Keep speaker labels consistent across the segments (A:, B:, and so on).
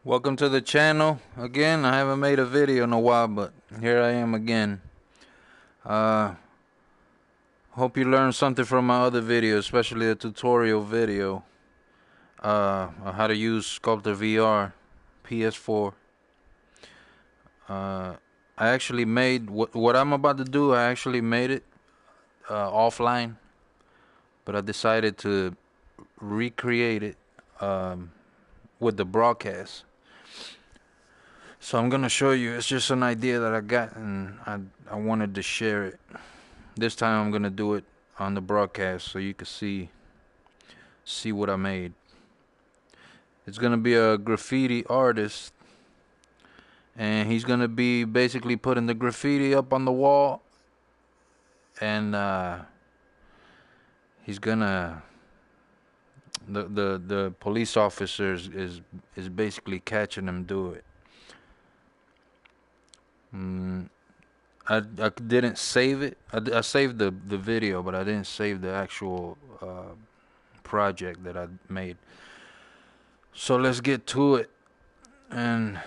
A: Welcome to the channel again. I haven't made a video in a while, but here I am again. Uh, Hope you learned something from my other video, especially the tutorial video on how to use SculptrVR PS4. I actually made what I'm about to do. I actually made it offline, but I decided to recreate it with the broadcast. So I'm gonna show you. It's just an idea that I got, and I wanted to share it. This time I'm gonna do it on the broadcast so you can see what I made. It's gonna be a graffiti artist, and he's gonna be basically putting the graffiti up on the wall, and he's gonna the police officers is basically catching him do it. I didn't save it. I saved the video, but I didn't save the actual project that I made. So let's get to it and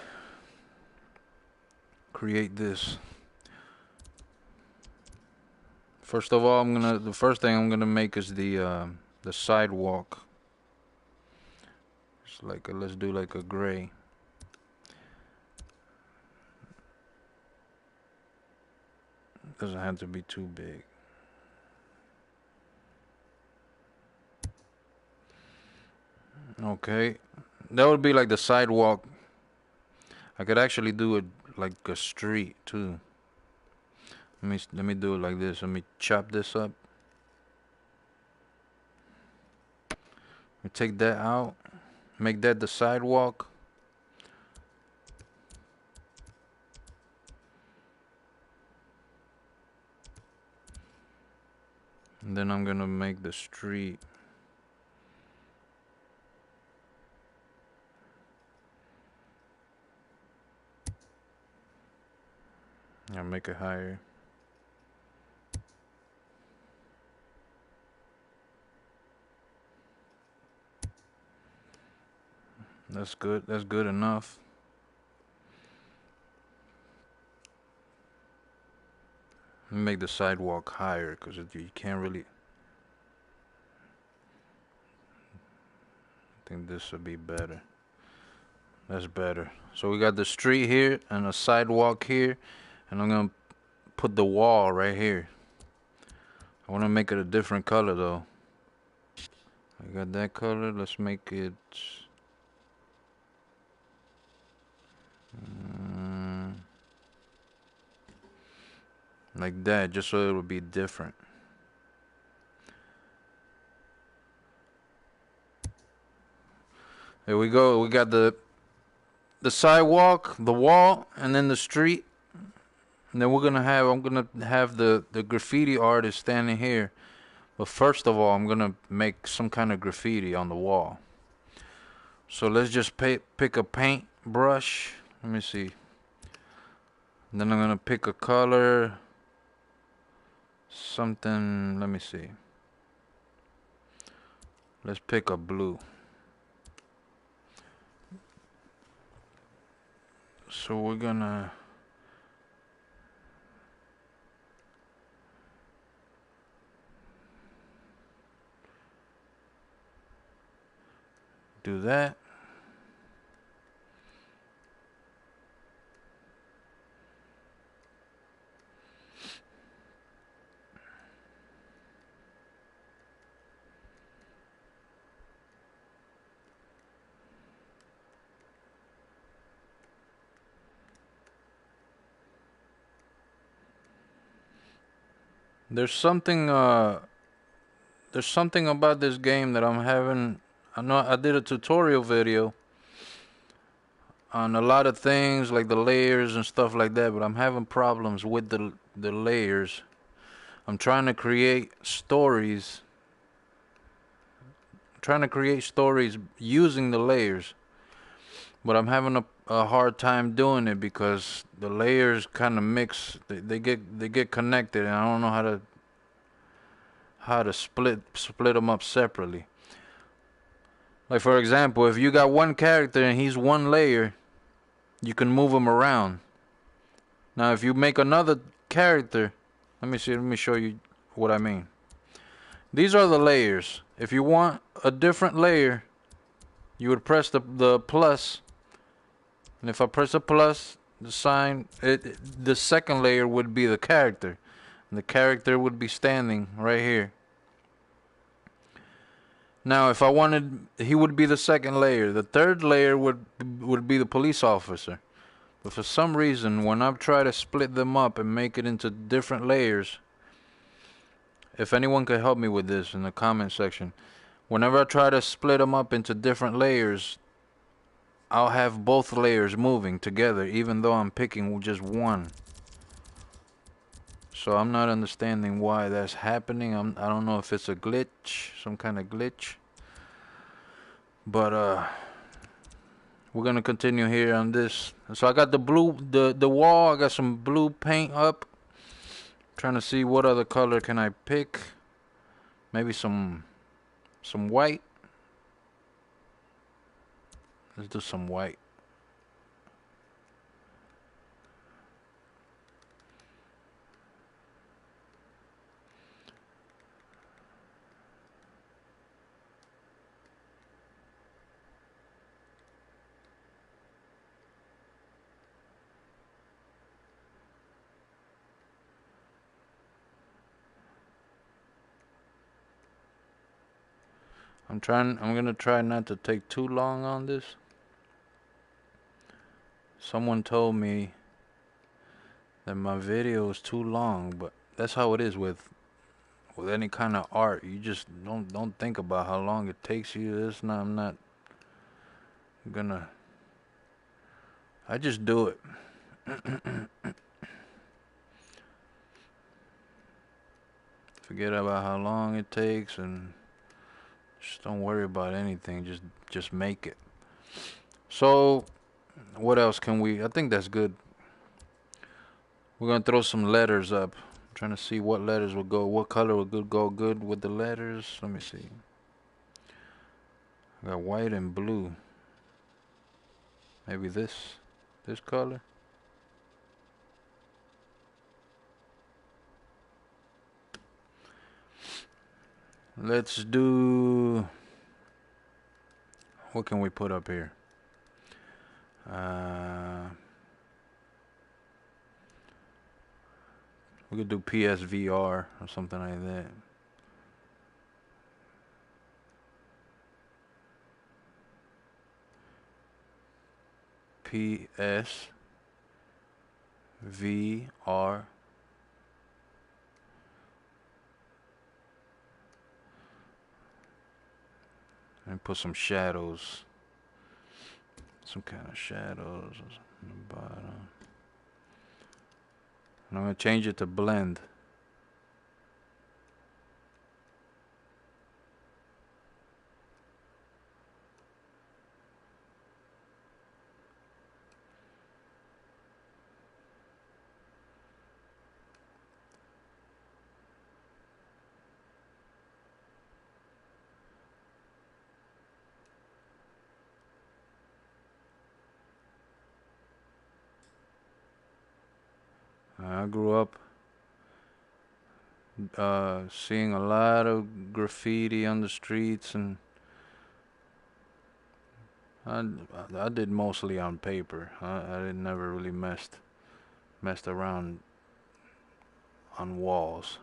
A: create this. First of all, the first thing I'm gonna make is the sidewalk. It's like let's do like a gray. Doesn't have to be too big. Okay, that would be like the sidewalk. I could actually do it like a street too. Let me do it like this. Let me chop this up. We take that out. Make that the sidewalk. And then I'm gonna make the street. I'll make it higher. That's good. That's good enough. Make the sidewalk higher because you can't really. I think this would be better. That's better. So we got the street here and a sidewalk here, and I'm gonna put the wall right here. I want to make it a different color though. I got that color. Let's make it like that, just so it would be different. There we go. We got the sidewalk, the wall, and then the street. And then I'm gonna have the graffiti artist standing here. But first of all, I'm gonna make some kind of graffiti on the wall. So let's just pick a paint brush. Let me see. And then I'm gonna pick a color. Something, let me see. Let's pick a blue. So we're gonna do that. There's something about this game that I'm having. I know I did a tutorial video on a lot of things like the layers and stuff like that, but I'm having problems with the layers. I'm trying to create stories. Using the layers, but I'm having a hard time doing it because the layers kind of mix. They get connected, and I don't know how to split them up separately. Like for example, if you got one character and he's one layer, you can move him around. Now if you make another character, let me see, let me show you what I mean. These are the layers. If you want a different layer, you would press the plus, and if I press the plus, the sign, the second layer would be the character, and the character would be standing right here. Now, if I wanted, he would be the second layer. The third layer would be the police officer. But for some reason, when I've tried to split them up and make it into different layers, if anyone could help me with this in the comment section, whenever I try to split them up into different layers, I'll have both layers moving together, even though I'm picking just one. So I'm not understanding why that's happening. I don't know if it's a glitch, some kind of glitch. But we're gonna continue here on this. So I got the blue, the wall. I got some blue paint up. Trying to see what other color can I pick. Maybe some white. Let's do some white. I'm gonna try not to take too long on this. Someone told me that my video is too long, but that's how it is with any kind of art. You just don't think about how long it takes you. I'm not gonna. I just do it. Forget about how long it takes and just don't worry about anything. Just make it. So, what else can we? I think that's good. We're gonna throw some letters up. I'm trying to see what letters would go. What color would go good with the letters? Let me see. I got white and blue. Maybe this color. Let's do. What can we put up here? We could do PSVR or something like that. PSVR. And put some shadows. Some kind of shadows on the bottom. And I'm going to change it to blend. I grew up seeing a lot of graffiti on the streets, and I did mostly on paper. I never really messed around on walls.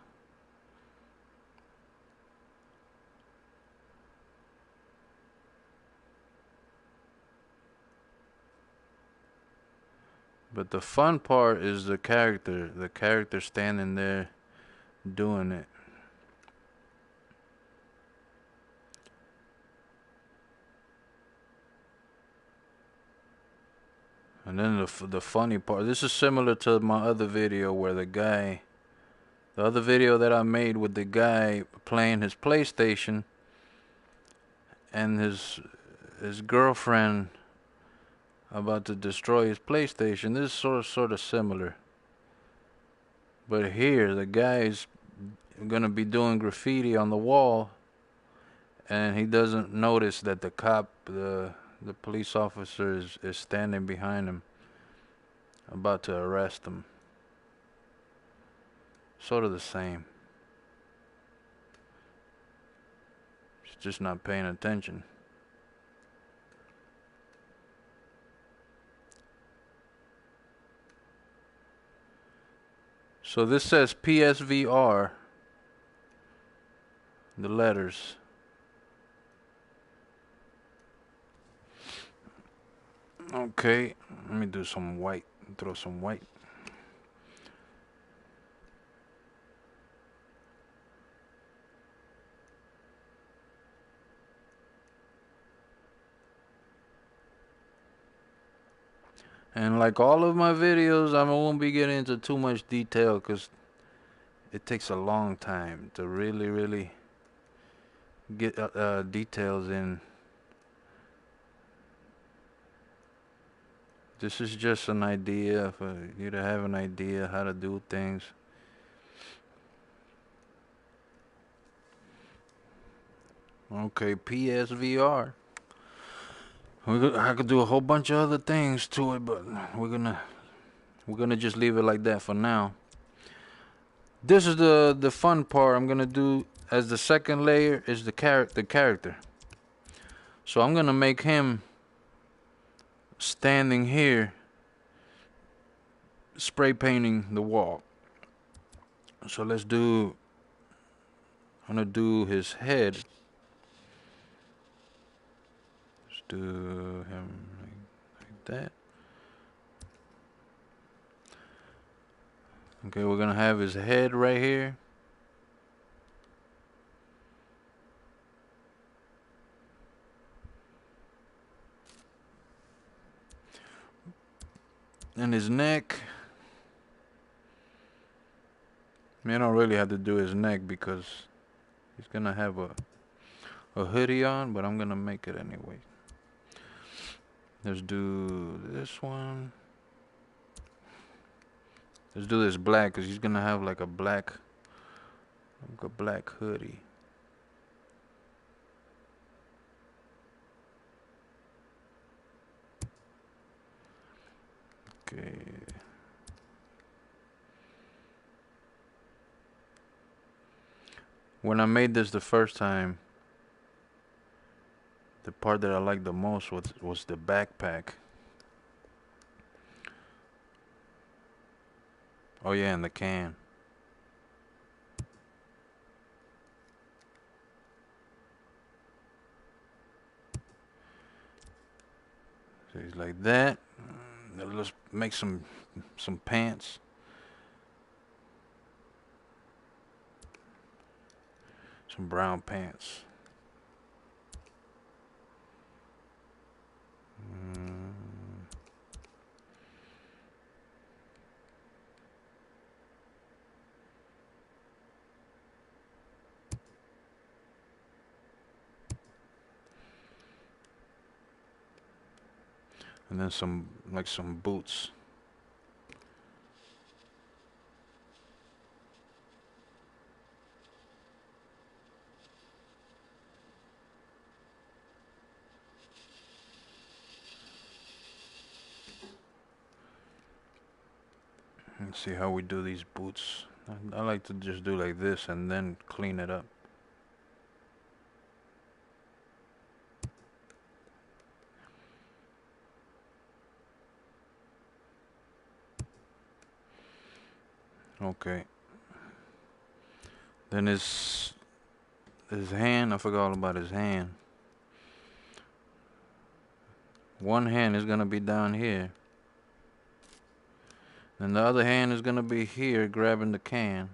A: But the fun part is the character standing there doing it. And then the funny part, this is similar to my other video where the other video that I made with the guy playing his PlayStation and his girlfriend about to destroy his PlayStation. This is sort of similar. But here, the guy's gonna be doing graffiti on the wall, and he doesn't notice that the police officer is standing behind him, about to arrest him. Sort of the same. He's just not paying attention. So this says PSVR, the letters. Okay, let me do some white, throw some white. And like all of my videos, I won't be getting into too much detail because it takes a long time to really get details in. This is just an idea for you to have an idea how to do things. Okay, PSVR. I could do a whole bunch of other things to it, but we're gonna just leave it like that for now. This is the fun part. I'm gonna do as the second layer is the character. So I'm gonna make him standing here, spray painting the wall. So let's do. I'm gonna do his head. Let's do him like that. Okay, we're gonna have his head right here. And his neck. I mean, I don't really have to do his neck because he's gonna have a hoodie on, but I'm gonna make it anyway. Let's do this one. Let's do this black because he's gonna have like a black hoodie. Okay. When I made this the first time, the part that I liked the most was the backpack. Oh yeah, and the can. So he's like that. Let's make some pants. Some brown pants. And then some boots. Let's see how we do these boots. I like to just do like this and then clean it up. Okay. Then his hand, I forgot all about his hand. One hand is gonna be down here. And the other hand is gonna be here grabbing the can.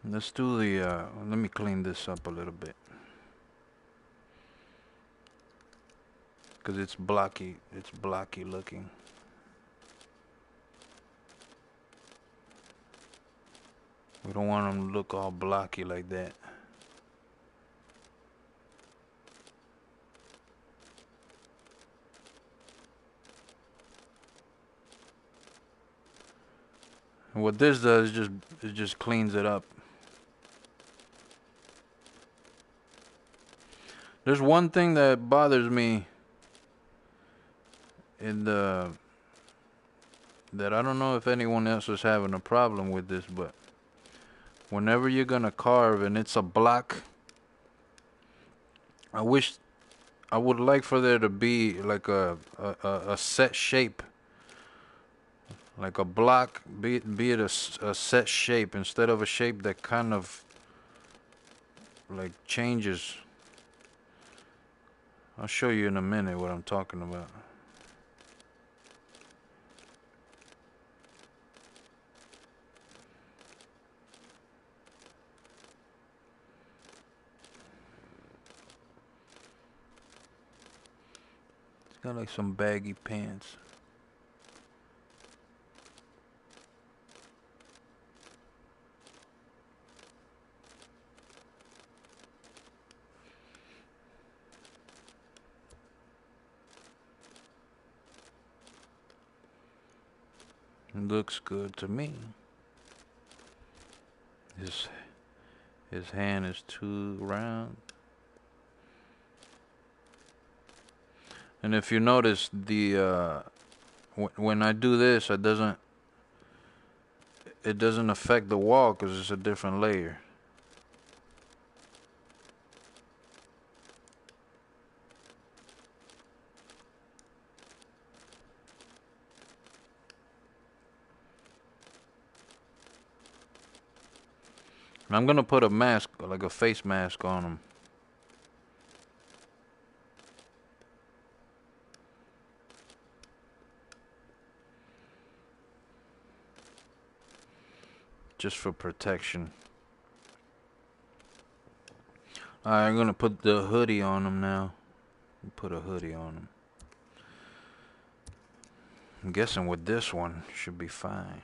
A: Let's do the, let me clean this up a little bit. Because it's blocky looking. We don't want them to look all blocky like that. And what this does is just cleans it up. There's one thing that bothers me in the that I don't know if anyone else is having a problem with this, but whenever you're gonna carve and it's a block, I would like for there to be like a set shape, like a block, be it a set shape instead of a shape that kind of like changes. I'll show you in a minute what I'm talking about. It's got like some baggy pants. It looks good to me. His hand is too round. And if you notice, the when I do this, it doesn't affect the wall because it's a different layer. And I'm gonna put a mask, like a face mask, on him. Just for protection. Alright, I'm gonna put the hoodie on him now. Put a hoodie on him. I'm guessing with this one, should be fine.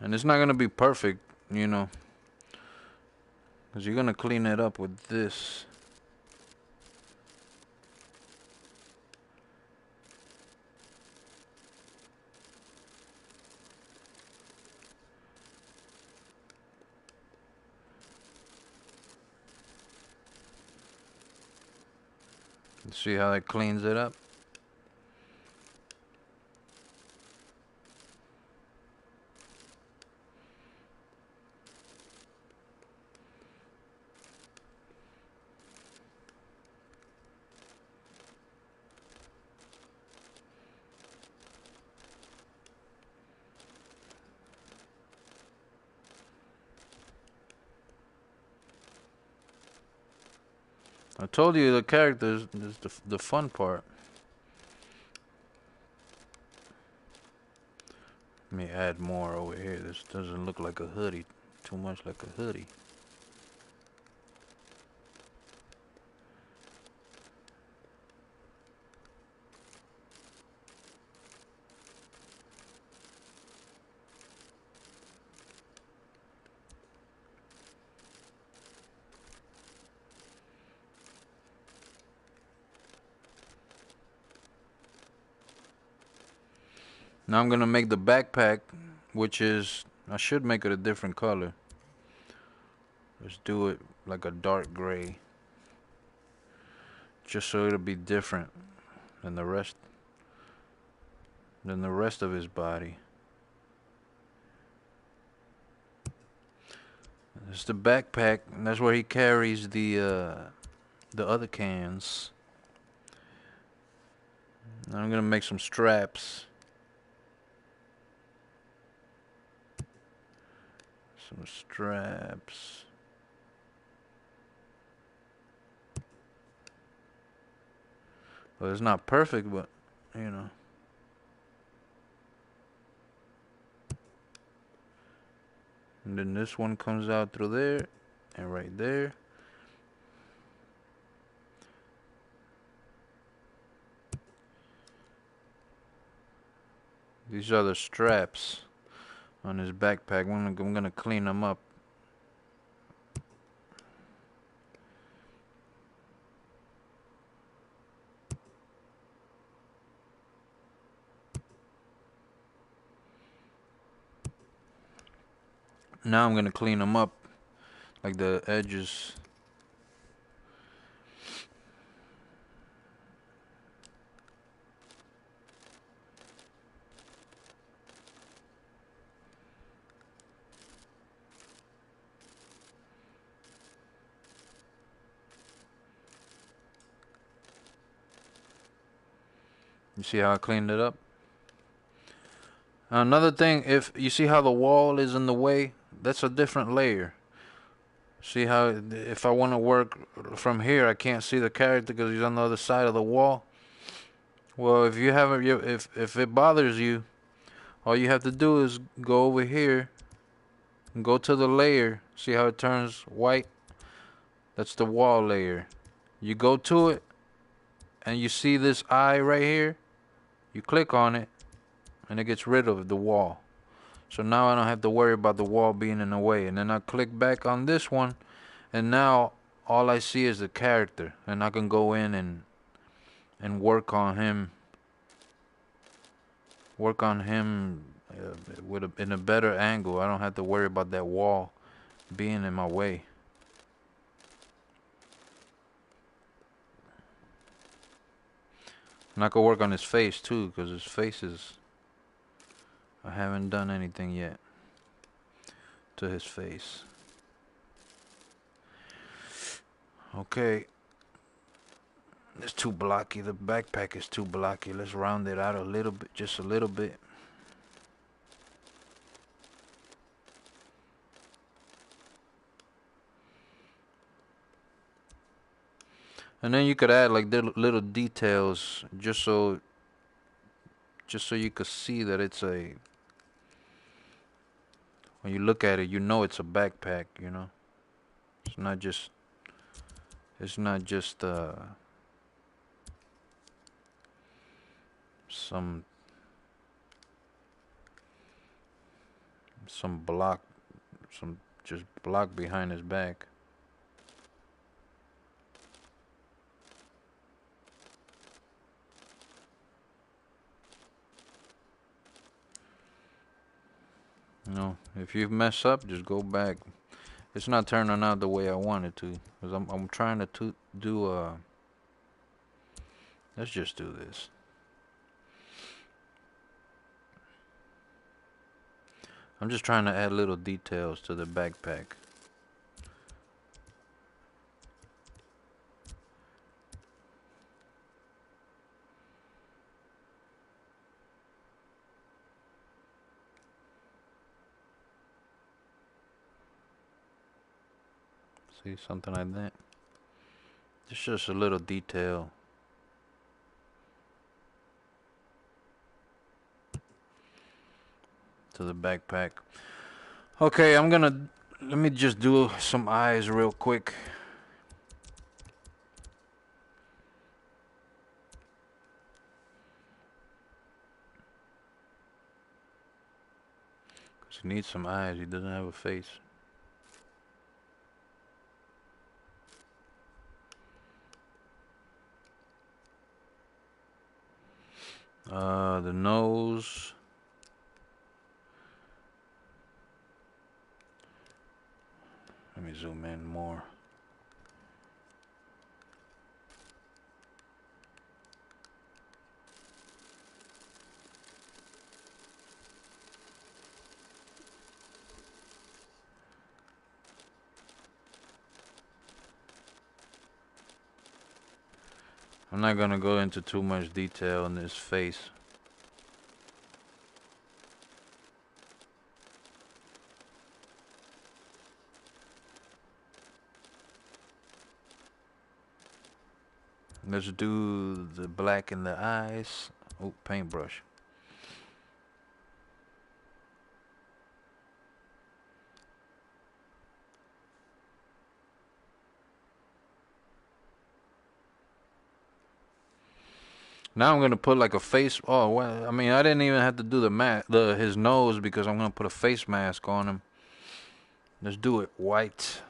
A: And it's not gonna be perfect, you know, because you're gonna clean it up with this. See how it cleans it up? I told you the characters is the fun part. Let me add more over here. This doesn't look like a hoodie. Too much like a hoodie. Now I'm gonna make the backpack, which is, I should make it a different color. Let's do it like a dark gray, just so it'll be different than the rest of his body. It's the backpack, and that's where he carries the other cans. Now I'm gonna make some straps. Some straps. Well, it's not perfect, but you know. And then this one comes out through there and right there. These are the straps on his backpack. I'm gonna clean them up. Now I'm gonna clean them up, like the edges. You see how I cleaned it up? Another thing, if you see how the wall is in the way, that's a different layer. See how if I want to work from here, I can't see the character because he's on the other side of the wall. Well, if you have if it bothers you, all you have to do is go over here and go to the layer. See how it turns white? That's the wall layer. You go to it and you see this eye right here. You click on it and it gets rid of the wall. So now I don't have to worry about the wall being in the way. And then I click back on this one, and now all I see is the character, and I can go in and work on him. Work on him in a better angle. I don't have to worry about that wall being in my way. And I can work on his face too, because his face is... I haven't done anything yet to his face. Okay. It's too blocky. The backpack is too blocky. Let's round it out a little bit, just a little bit. And then you could add like little details just so you could see that it's a... When you look at it, you know it's a backpack, you know. It's not just some block, some just block behind his back. You know, if you mess up, just go back. It's not turning out the way I wanted to, because I'm trying to do let's just do this. I'm just trying to add little details to the backpack. See, something like that. It's just a little detail. To the backpack. Okay, let me just do some eyes real quick. Cause he needs some eyes, he doesn't have a face. The nose. Let me zoom in more. I'm not gonna go into too much detail in this face. Let's do the black in the eyes. Oh, paintbrush. Now I'm gonna put like a face. Oh well, I mean I didn't even have to do his nose because I'm gonna put a face mask on him. Let's do it white.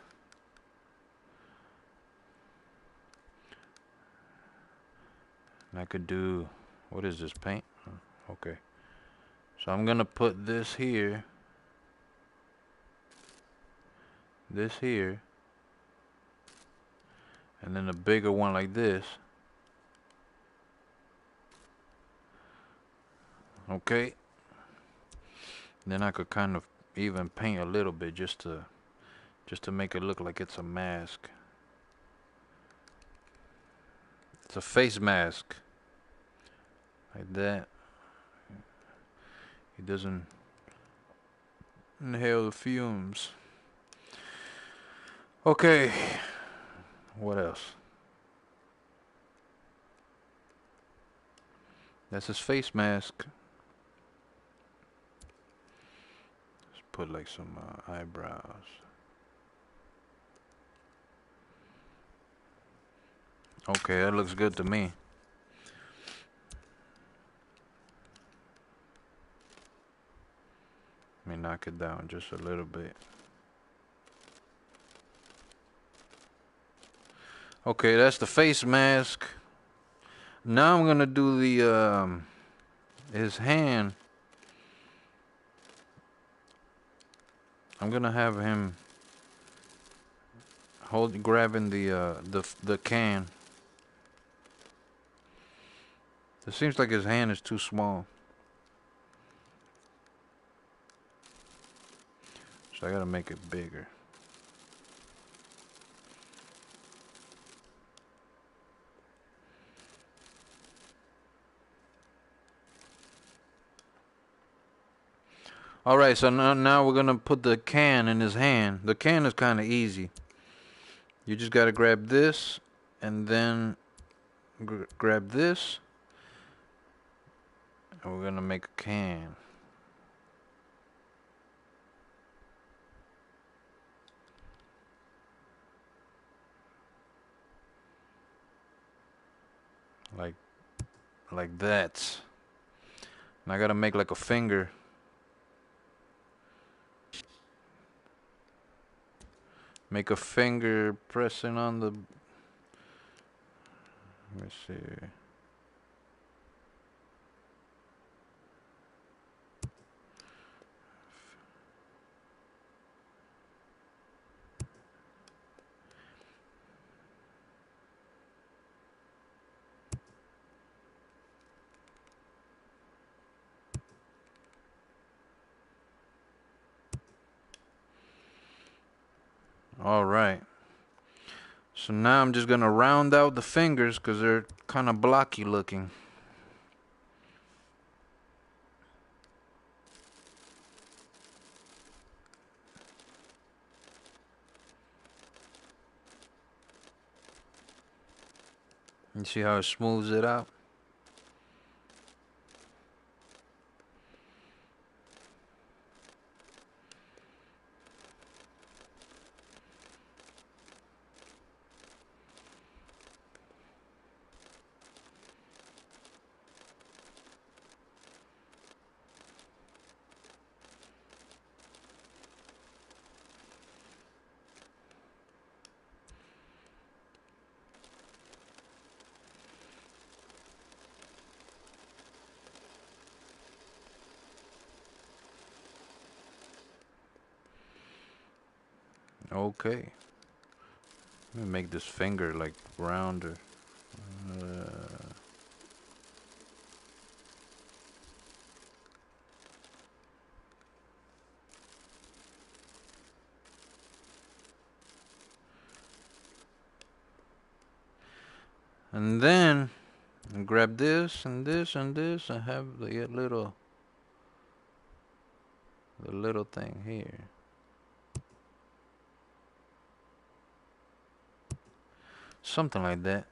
A: And I could do, what is this, paint? Okay. So I'm gonna put this here. This here. And then a bigger one like this. Okay. Then I could kind of even paint a little bit just to make it look like it's a mask. It's a face mask. Like that. He doesn't inhale the fumes. Okay. What else? That's his face mask. Let's put like some eyebrows. Okay, that looks good to me. Let me knock it down just a little bit. Okay, that's the face mask. Now I'm gonna do the his hand. I'm gonna have him grabbing the can. It seems like his hand is too small, so I gotta make it bigger. Alright, so now we're gonna put the can in his hand. The can is kind of easy. You just gotta grab this, and then grab this, and we're gonna make a can. Like that. And I gotta make like a finger. Make a finger pressing on the. Let me see. Alright. So now I'm just gonna round out the fingers because they're kind of blocky looking. You see how it smooths it out? Okay. Let me make this finger like rounder. And then grab this and this and this and have the little thing here. Something like that.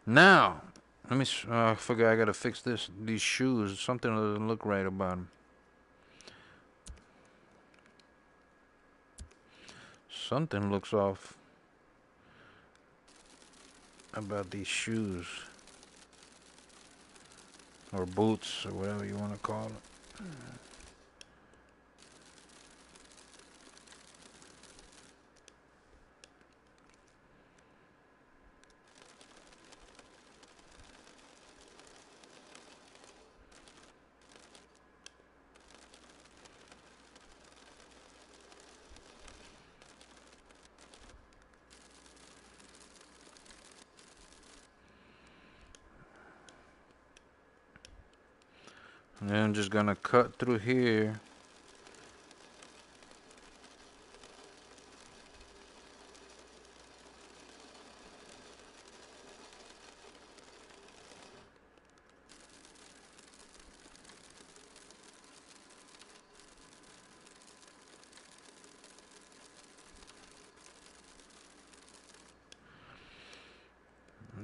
A: Now, let me. I forgot. I gotta fix these shoes. Something doesn't look right about them. Something looks off about these shoes. or boots or whatever you want to call it. And then I'm just gonna cut through here.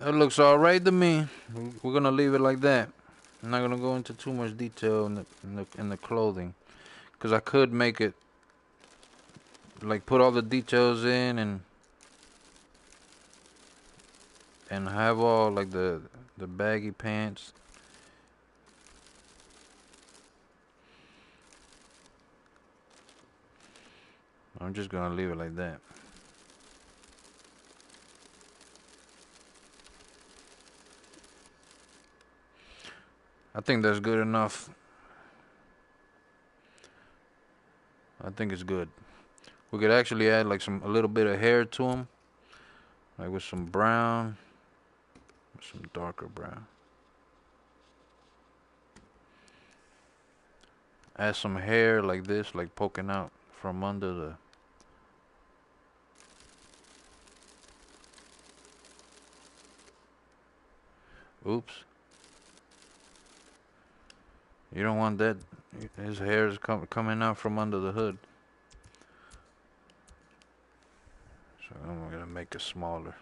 A: That looks alright to me. We're gonna leave it like that. I'm not gonna go into too much detail in the clothing, cause I could make it like put all the details in and have all like the baggy pants. I'm just gonna leave it like that. I think that's good enough. I think it's good. We could actually add like a little bit of hair to them, like with some brown, some darker brown. Add some hair like this, like poking out from under the. Oops. You don't want that. His hair is coming out from under the hood. So I'm gonna make it smaller.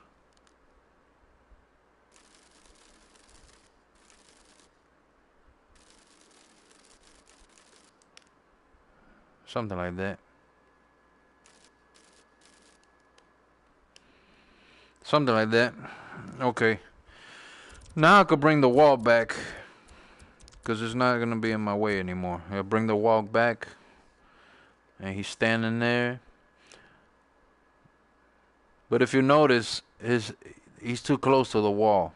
A: Something like that. Something like that. Okay. Now I could bring the wall back, because it's not gonna be in my way anymore. I'll bring the wall back, and he's standing there. But if you notice, he's too close to the wall.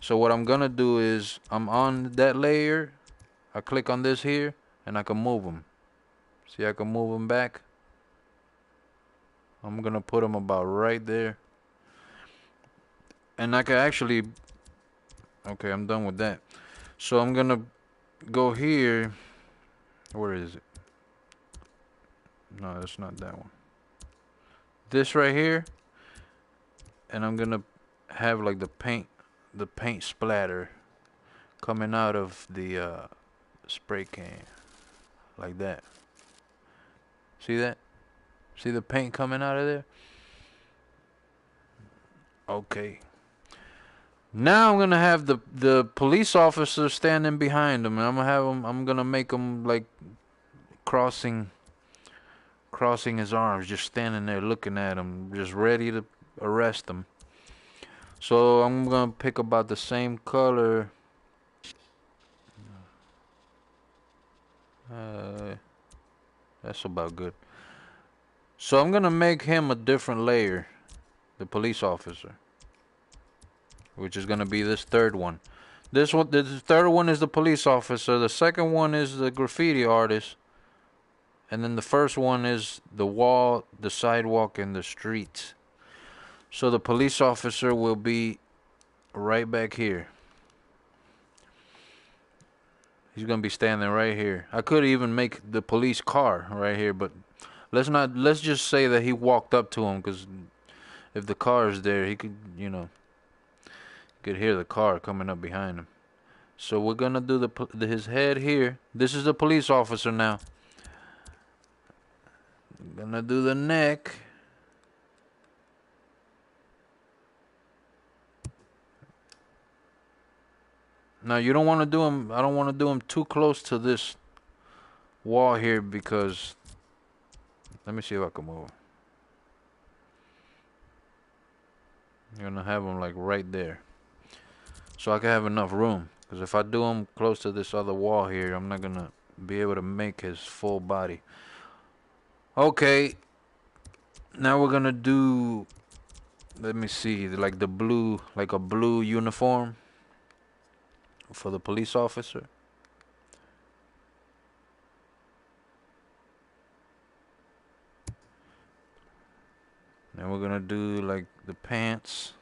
A: So what I'm gonna do is I'm on that layer. I click on this here, and I can move him. See, I can move him back. I'm gonna put him about right there. And I can actually. Okay, I'm done with that. So I'm gonna go here. Where is it? No, that's not that one. This right here. And I'm gonna have like the paint splatter coming out of the spray can, like that. See that? See the paint coming out of there? Okay. Now I'm gonna have the police officer standing behind him, and I'm gonna have him. I'm gonna make him like crossing his arms, just standing there looking at him, just ready to arrest him. So I'm gonna pick about the same color. That's about good. So I'm gonna make him a different layer, the police officer, which is gonna be this third one. The third one is the police officer. The second one is the graffiti artist, and then the first one is the wall, the sidewalk, and the streets. So the police officer will be right back here. He's gonna be standing right here. I could even make the police car right here, but let's just say that he walked up to him, because if the car is there, he could, could hear the car coming up behind him. So we're gonna do his head here. This is the police officer now. Gonna do the neck. Now you don't want to do him. I don't want to do him too close to this wall here, because let me see if I can move. You're gonna have him like right there, so I can have enough room. Because if I do him close to this other wall here, I'm not gonna be able to make his full body. Okay, now we're gonna do, let me see, like the blue, like a blue uniform for the police officer. Then we're gonna do like the pants.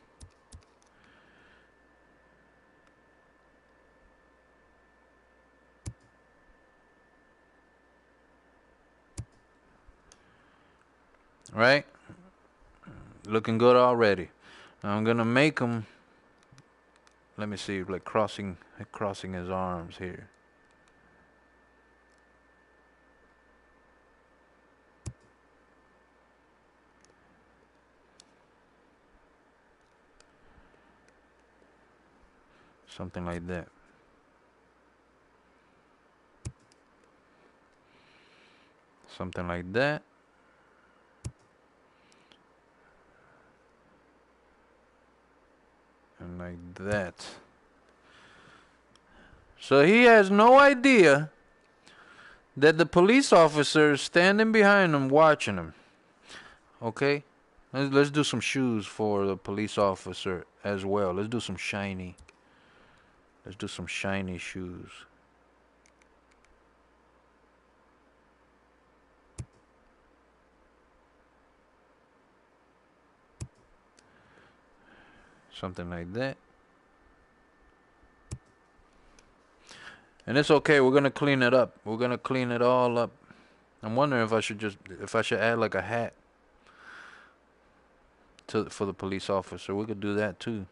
A: Right? Looking good already. Now I'm gonna make him, let me see, like crossing his arms here. Something like that. Something like that. And like that. So he has no idea that the police officer is standing behind him watching him. Okay? Let's do some shoes for the police officer as well. Let's do some shiny. Let's do some shiny shoes. Something like that. And it's okay, we're gonna clean it up. We're gonna clean it all up. I'm wondering if I should add like a hat for the police officer. We could do that too.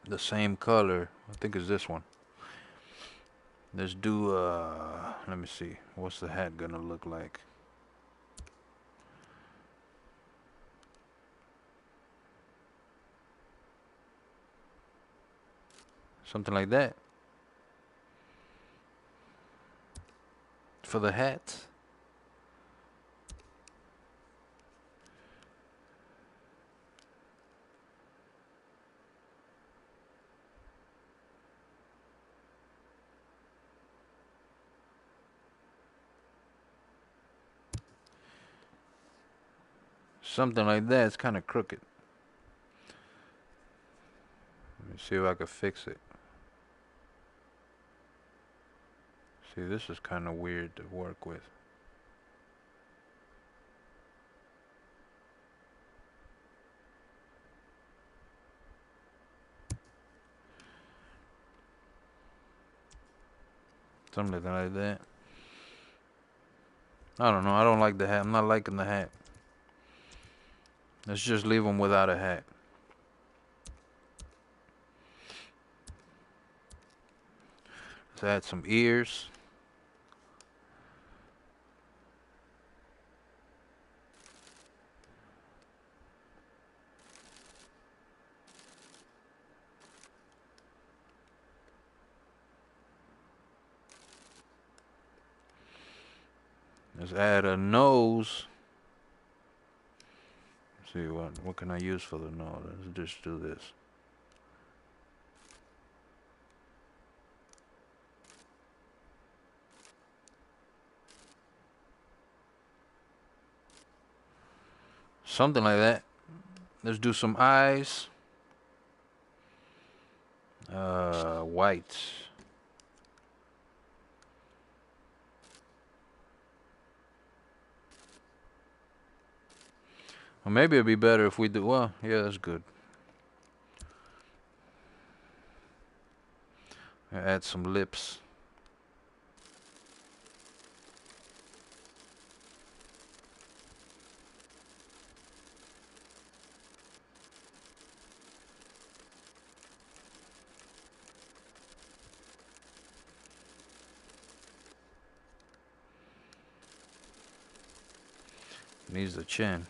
A: The same color. I think it's this one. Let's do let me see. What's the hat gonna look like? Something like that. For the hat. Something like that. It's kind of crooked. Let me see if I can fix it. See, this is kind of weird to work with. Something like that. I don't know. I don't like the hat. I'm not liking the hat. Let's just leave him without a hat. Let's add some ears. Let's add a nose. Let's see what can I use for the nose? Let's just do this. Something like that. Let's do some eyes. White. Or maybe it'd be better if we do, well, yeah, that's good. Add some lips. Needs the chin.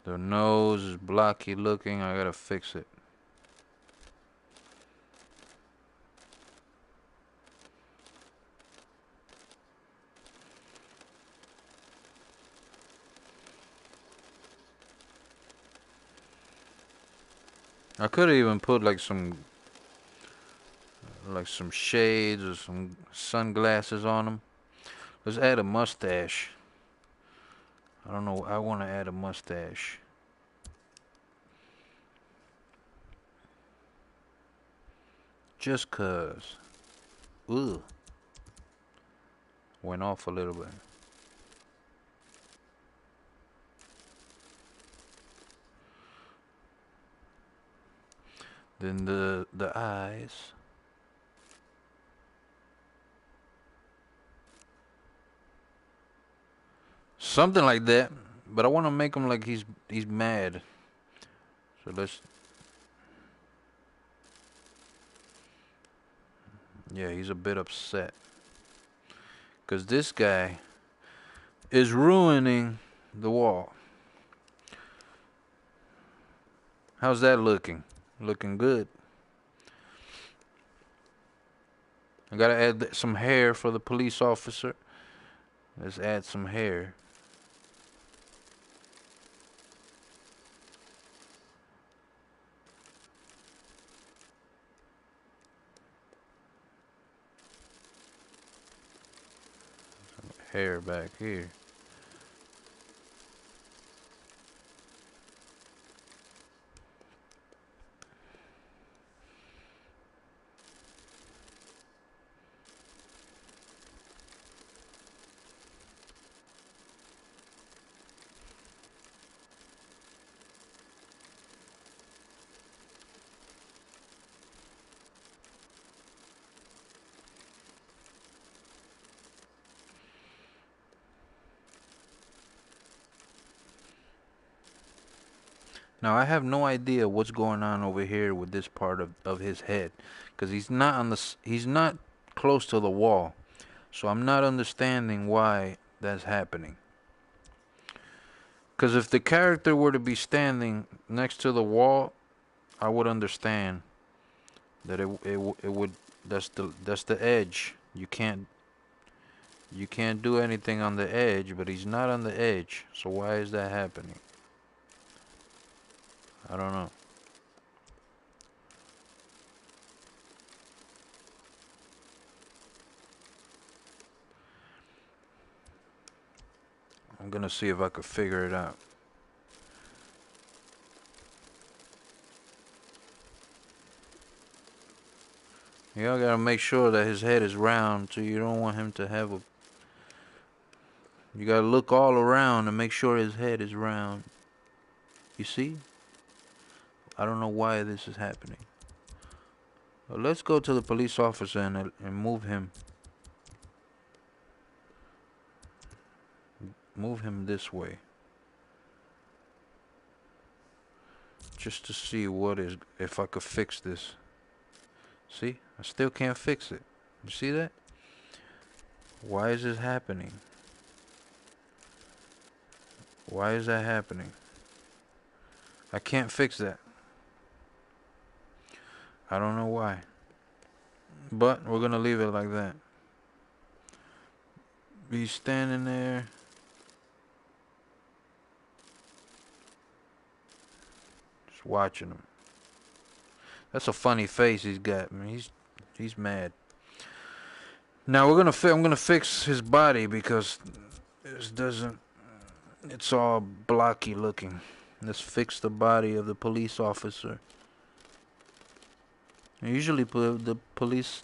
A: The nose is blocky looking. I gotta fix it. I could even put like some shades or some sunglasses on him. Let's add a mustache. I don't know. I want to add a mustache. Just cause. Ugh. Went off a little bit. Then the eyes. Something like that. But I want to make him like he's mad. So let's. Yeah, he's a bit upset. Because this guy is ruining the wall. How's that looking? Looking good. I gotta add some hair for the police officer. Let's add some hair. Some hair back here. Now I have no idea what's going on over here with this part of his head, because he's not close to the wall, so I'm not understanding why that's happening. Because if the character were to be standing next to the wall, I would understand that it would that's the edge. You can't do anything on the edge, but he's not on the edge. So why is that happening? I don't know. I'm gonna see if I could figure it out. You gotta make sure that his head is round, so you don't want him to have a. You gotta look all around and make sure his head is round. You see? I don't know why this is happening. Well, let's go to the police officer and move him. Move him this way. Just to see if I could fix this. See? I still can't fix it. You see that? Why is this happening? Why is that happening? I can't fix that. I don't know why. But we're gonna leave it like that. He's standing there. Just watching him. That's a funny face he's got. I mean, he's mad. Now I'm gonna fix his body because this doesn't. It's all blocky looking. Let's fix the body of the police officer. And usually the police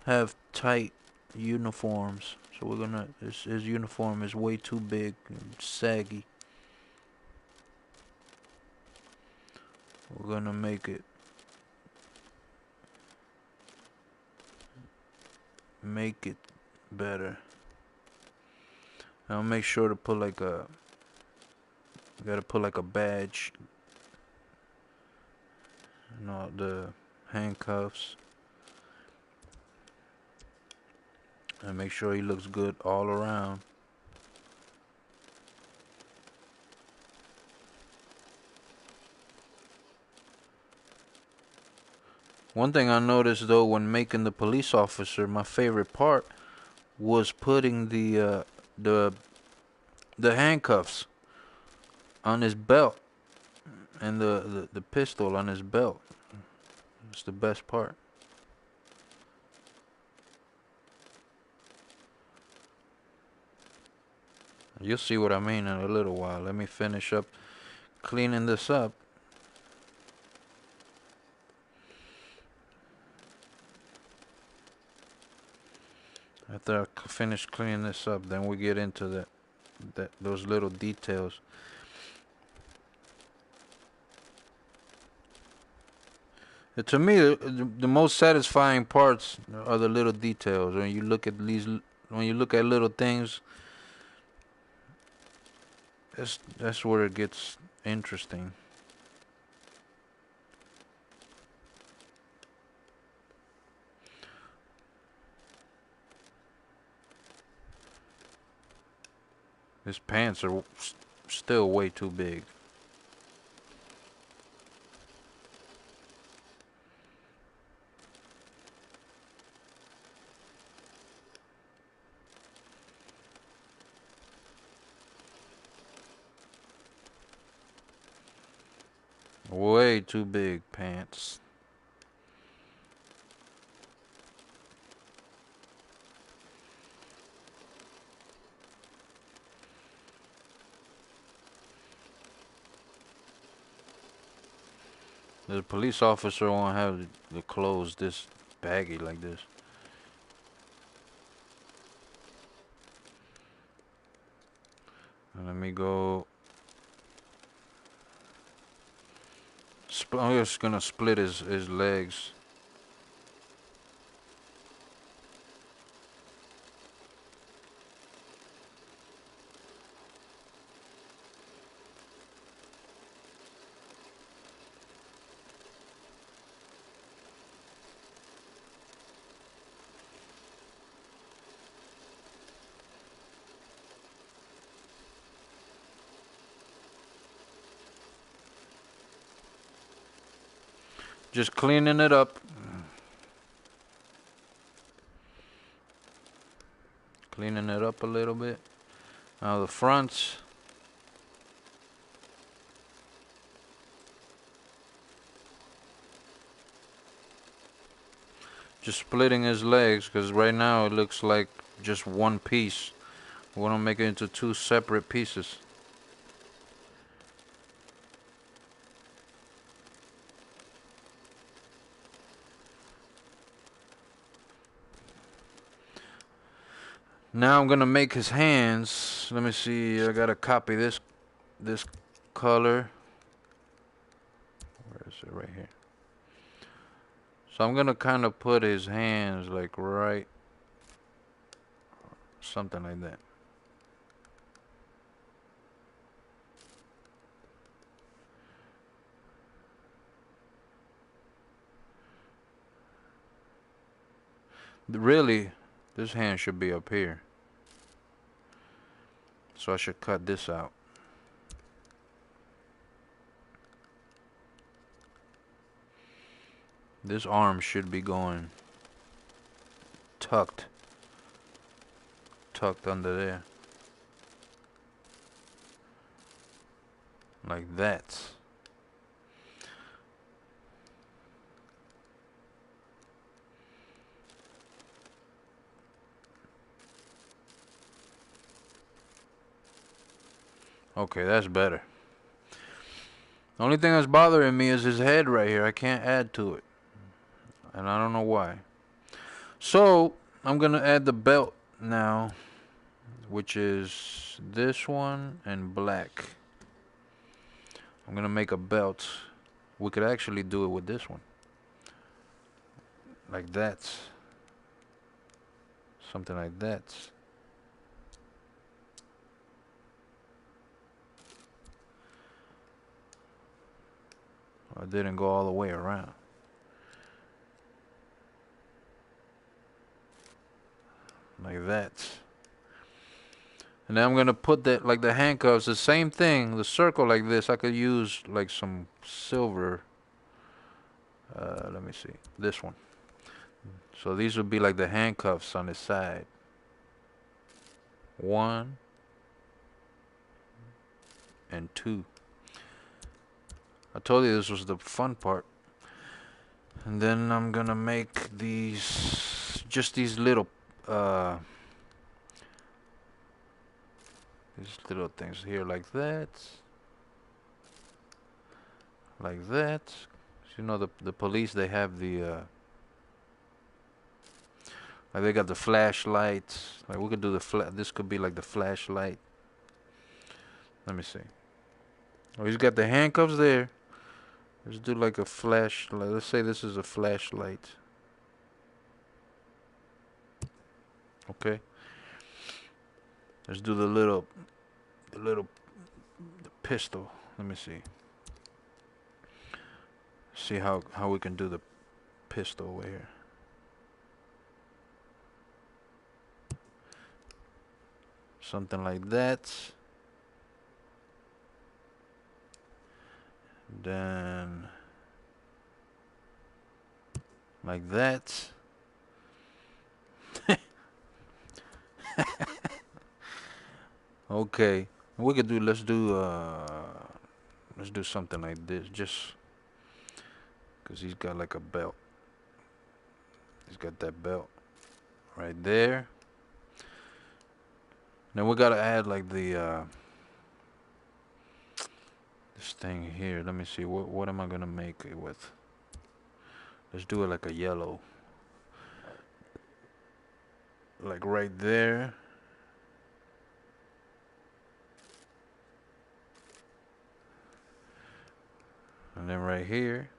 A: have tight uniforms, so we're gonna. His uniform is way too big and saggy. We're gonna make it better. I'll make sure to put like a. Gotta put like a badge. No, the handcuffs. And make sure he looks good all around. One thing I noticed though when making the police officer, my favorite part was putting the handcuffs on his belt. and the pistol on his belt. It's the best part. You'll see what I mean in a little while. Let me finish up cleaning this up. After I finish cleaning this up, then we get into those little details. To me, the most satisfying parts are the little details. When you look at little things, that's where it gets interesting. His pants are still way too big. Way too big pants. The police officer won't have the clothes this baggy like this. And let me go. I'm just gonna split his legs. Just cleaning it up. Cleaning it up a little bit. Now the fronts. Just splitting his legs, because right now it looks like just one piece. We want to make it into two separate pieces. Now I'm gonna make his hands. Let me see. I gotta copy this color. Where is it? Right here. So I'm gonna kind of put his hands like right, something like that. Really, this hand should be up here. So I should cut this out. This arm should be going tucked under there. Like that. Okay, that's better. The only thing that's bothering me is his head right here. I can't add to it. And I don't know why. So, I'm going to add the belt now, which is this one and black. I'm going to make a belt. We could actually do it with this one. Like that. Something like that. I didn't go all the way around. Like that. And then I'm gonna put that like the handcuffs, the same thing, the circle like this. I could use like some silver. Let me see, this one. So these would be like the handcuffs on the side. 1 and 2. I told you this was the fun part. And then I'm gonna make these, just these little things here, like that. Like that. You know, the police, they have the like, they got the flashlights. Like, we could do this could be like the flashlight. Let me see. Oh, he's got the handcuffs there. Let's do like a flashlight. Let's say this is a flashlight. Okay. Let's do the pistol. Let me see. See how we can do the pistol over here. Something like that. Then like that. Okay. We could do, let's do something like this, just because he's got like a belt. He's got that belt right there. Then we gotta add like the this thing here. Let me see, what am I gonna make it with? Let's do it like a yellow, like right there. And then right here.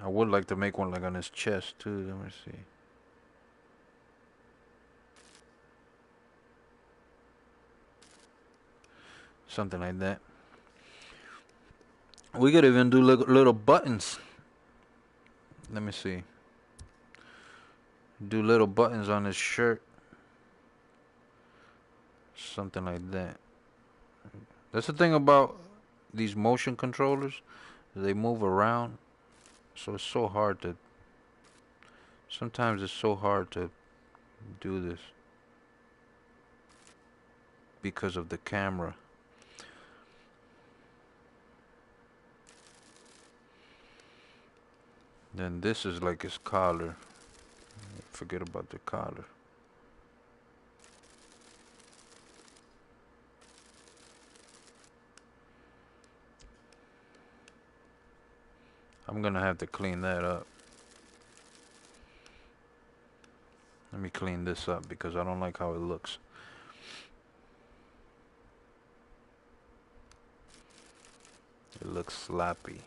A: I would like to make one like on his chest too. Let me see. Something like that. We could even do little buttons. Let me see. Do little buttons on his shirt. Something like that. That's the thing about these motion controllers. They move around. So it's so hard to... Sometimes it's so hard to do this because of the camera. Then this is like his collar. Forget about the collar. I'm gonna have to clean that up. Let me clean this up because I don't like how it looks. It looks sloppy.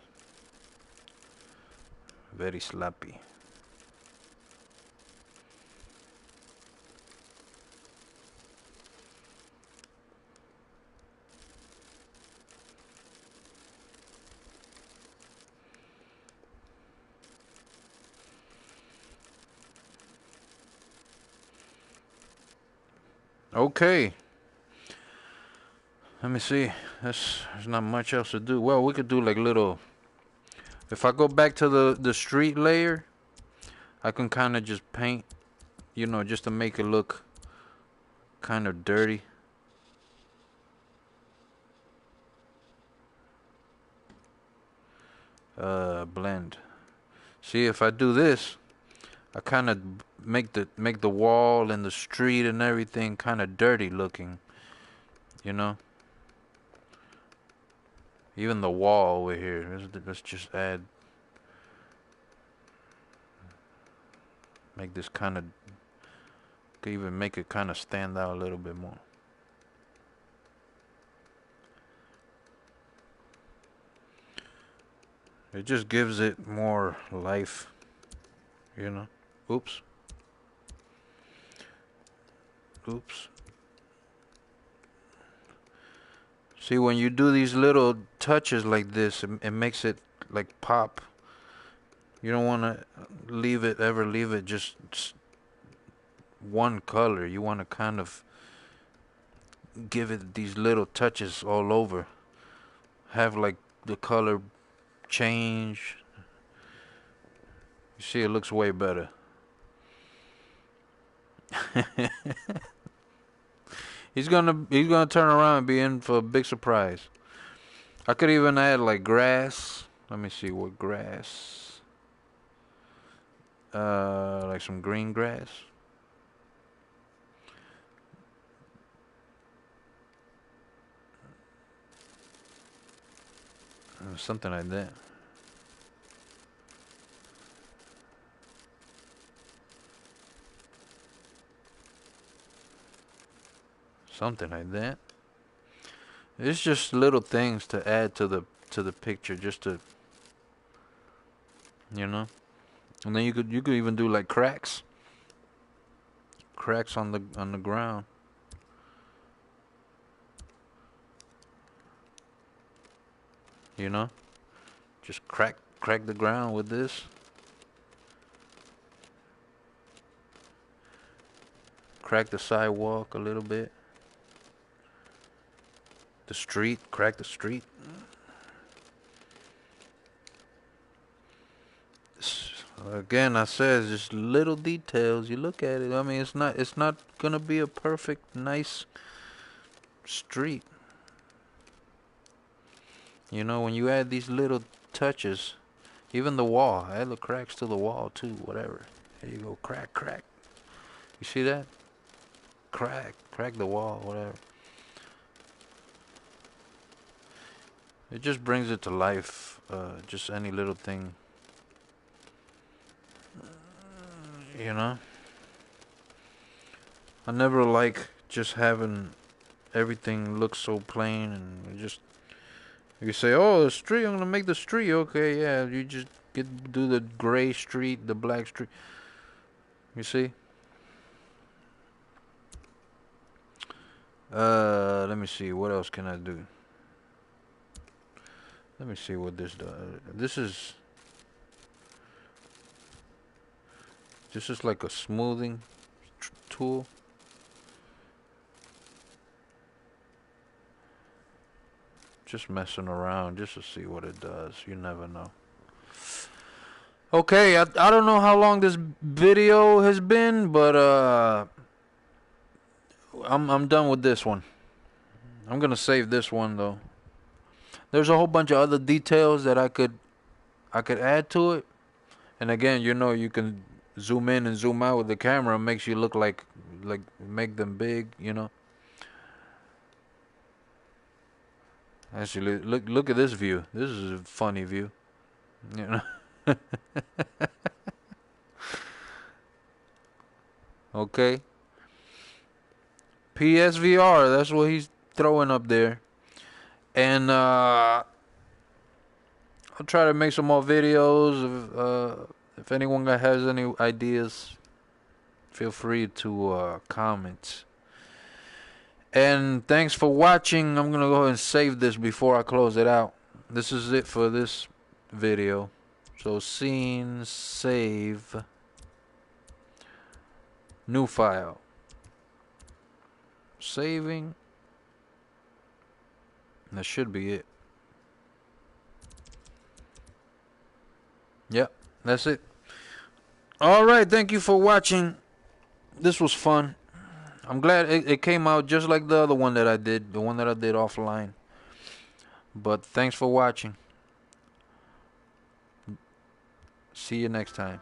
A: Very sloppy. Okay. Let me see. There's not much else to do. Well, we could do like little... If I go back to the street layer, I can kind of just paint, you know, just to make it look kind of dirty. Blend. See, if I do this, I kind of make the wall and the street and everything kind of dirty looking, you know. Even the wall over here. Let's just add, make this kind of, could even make it kind of stand out a little bit more. It just gives it more life, you know. Oops. Oops. See, when you do these little touches like this, it makes it like pop. You don't want to leave it just one color. You want to kind of give it these little touches all over. Have like the color change. You see, it looks way better. He's gonna turn around and be in for a big surprise. I could even add like grass. Let me see what grass. Like some green grass. Something like that. Something like that. It's just little things to add to the picture, just to, you know. And then you could even do like cracks on the ground. You know, just crack the ground with this. Crack the sidewalk a little bit. The street, crack the street. Again, I said it's just little details. You look at it. I mean, it's not gonna be a perfect, nice street. You know, when you add these little touches, even the wall, add the cracks to the wall too. Whatever. There you go. Crack. You see that? Crack the wall. Whatever. It just brings it to life. Just any little thing. You know? I never like just having everything look so plain and just. You say, oh, the street, I'm gonna make the street. Okay, yeah, you just do the gray street, the black street. You see? Let me see, what else can I do? Let me see what this does. This is like a smoothing tool. Just messing around just to see what it does. You never know. Okay, I don't know how long this video has been, but I'm done with this one. I'm gonna save this one though. There's a whole bunch of other details that I could add to it. And again, you know, you can zoom in and zoom out with the camera. It makes you look like make them big, you know. Actually, look at this view. This is a funny view, you know. Okay. PSVR, that's what he's throwing up there. And I'll try to make some more videos. If anyone has any ideas, feel free to comment. And thanks for watching. I'm gonna go ahead and save this before I close it out. This is it for this video. So scene, save, new file, saving. That should be it. Yep, that's it. Alright, thank you for watching. This was fun. I'm glad it came out just like the other one that I did. The one that I did offline. But thanks for watching. See you next time.